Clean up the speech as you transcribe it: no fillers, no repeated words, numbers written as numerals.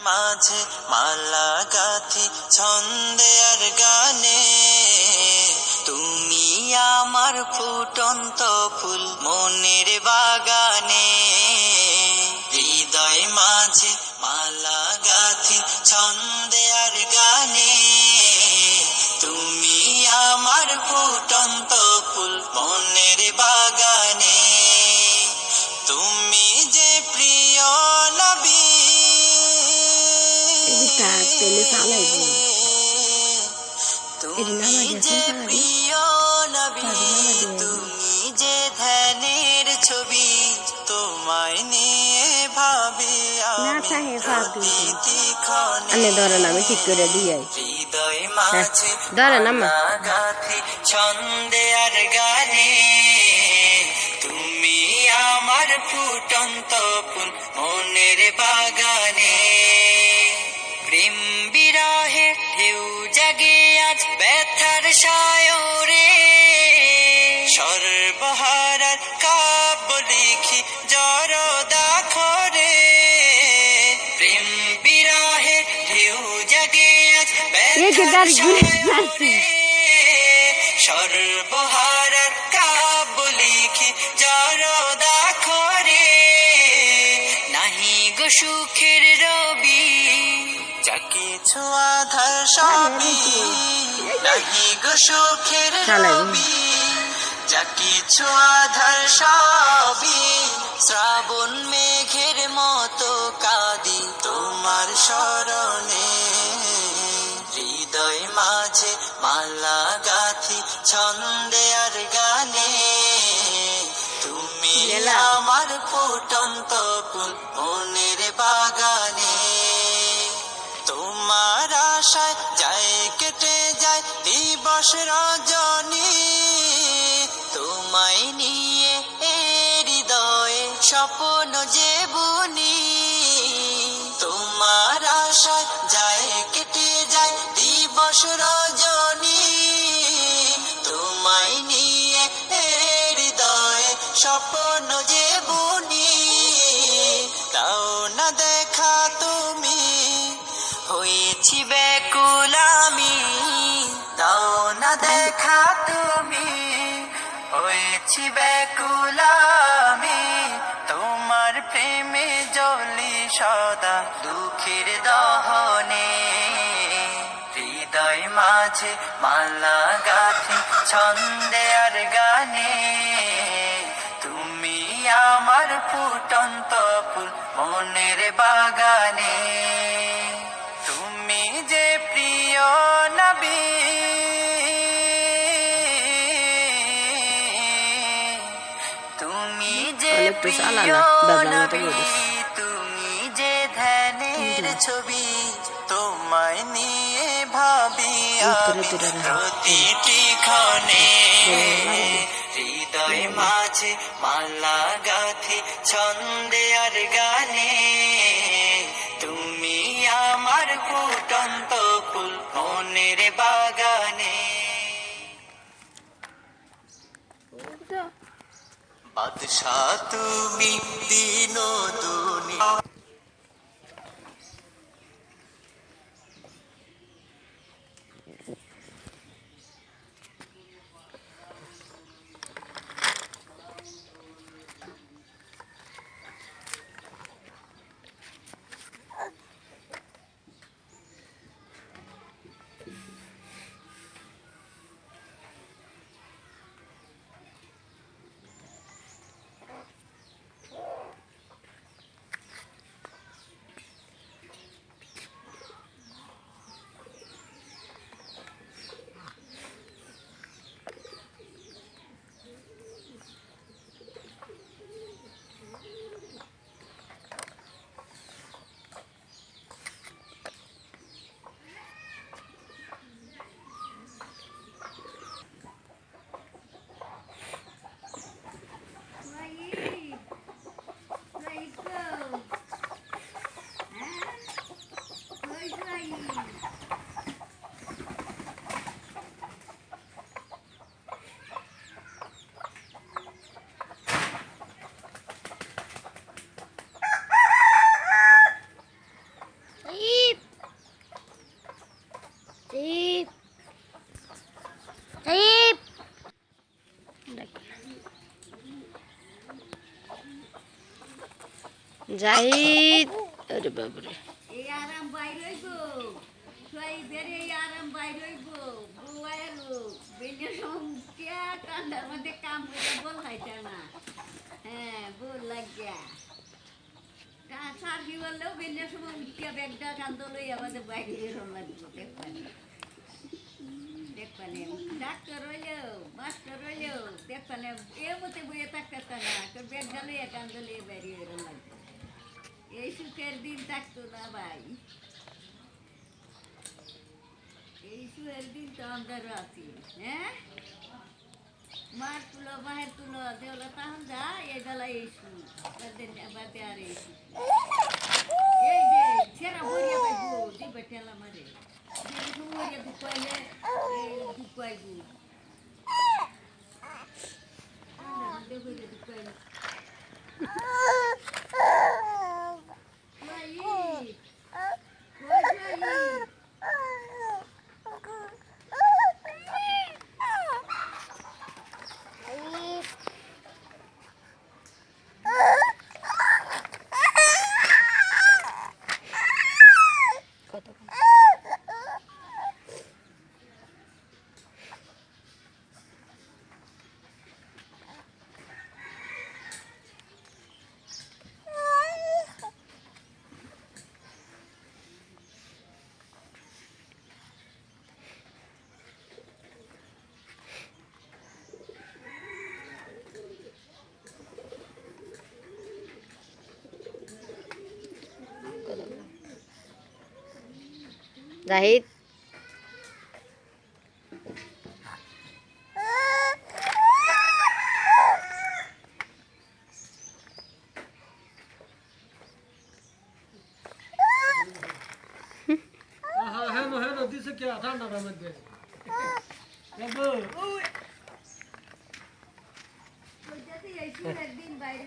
মাঝে মালা গাথি ছন্দে আর গানে, তুমি আমার ফুটন্ত ফুল মনের বাগানে। হৃদয় মাঝে মালা গাথি ছন্দে আর গানে, তুমি আমার ফুটন্ত ফুল মনের বাগানে। তুমি যে প্রিয় নবী, তুমি যে প্রিয় নবী, তুমি যে ধ্যানের ছবি, তোমায় নিয়ে ভাবি আমি প্রতিটি ক্ষণে। আমি ঠিক করে দিই। হৃদয় মাঝে মালা গাথি ছন্দে আর গানে, তুমি আমার ফুটন্ত ফুল মনের বাগানে। প্রেম বিরহে ঢেউ জাগে আজ ব্যথার সায়রে, সর্বহারার কাব্য লিখি জরদা খরে। প্রেম বিরহে ঢেউ জাগে আজ ব্যথার সায়রে, সর্বহারার কাব্য লিখি জরদা খরে। নাহি গো সুখের রবি, যা কিছু আধার সবই, নাহি গো সুখের রবি, যা কিছু আধার সবই। শ্রাবণ মেঘের মতো কাঁদি তোমার স্মরণে, হৃদয় মাঝে মালা গাথি ছন্দে আর গানে, তুমি আমার ফুটন্ত ফুল মনের বাগানে। তোমার আশায় যায় কেটে যায় দিবস রজনী, তোমায় নিয়ে হৃদয়ে স্বপ্ন যে বুনি। তোমার আশায় যায় কেটে যায় দিবস রজনী, তোমায় নিয়ে হৃদয়ে স্বপ্ন যে বুনি। দাও না দেখা তুমি, হয়েছি ব্যাকুল আমি, দাও না দেখা তুমি, হয়েছি ব্যাকুল আমি। তোমার প্রেমে জ্বলি সদা দুঃখের দহনে, হৃদয় মাঝে মালা গাথি ছন্দে আর গানে, তুমি আমার ফুটন্ত ফুল মনের বাগানে। তুমি যে প্রিয় নবী, তুমি যে প্রিয় নবী, তুমি যে ধ্যানের ছবি, তোমায় নিয়ে ভাবি আমি প্রতিটি ক্ষণে। হৃদয় মাঝে মালা গাথি ছন্দে আর গানে, তুমি আমার ফুটন্ত ফুল মনের বাগানে। বাদশাহ তুমি দিন দুনিয়া, জাহিদ আরে বাবারে এই আরাম বাইর হইব ছয় বের এই আরাম বাইর হইব বুয়াইল বেনে সমকিয়া কান্দার মধ্যে কাম করে বল খাইতে না হ্যাঁ বল লাগিয়া সার্ভি বললেও বেনে সময় উঠিয়া ব্যাগটা কান্দ লই আমাদের বাইরে বেরোন লাগবে দেখপানে ডাক্তার হইলেও মাস্টার হইলেও দেখপানে এ মতে বইয়ে থাকতে না তোর ব্যাগটা লইয়া কান্দ লইয়া বাইরে বেরোন লাগবে এই সুখের দিন থাকতো না ভাই এই সুখের দিন তো আমাদেরও আছি হ্যাঁ মার তুলো মায়ের তুলো দেওলা তখন যা এই বেলা এই সুখ বাদে আর এই সুখ এই যে ছেঁড়া বইয়া পাইবো দিবে ঠেলা মারে বইয়া দুপাইলে দুপাইবো দুপাইলে কত জাহিদ হ্যাঁ হ্যাঁ দিছে কে ঠান্ডার মধ্যে এই সুখের দিন বাইরে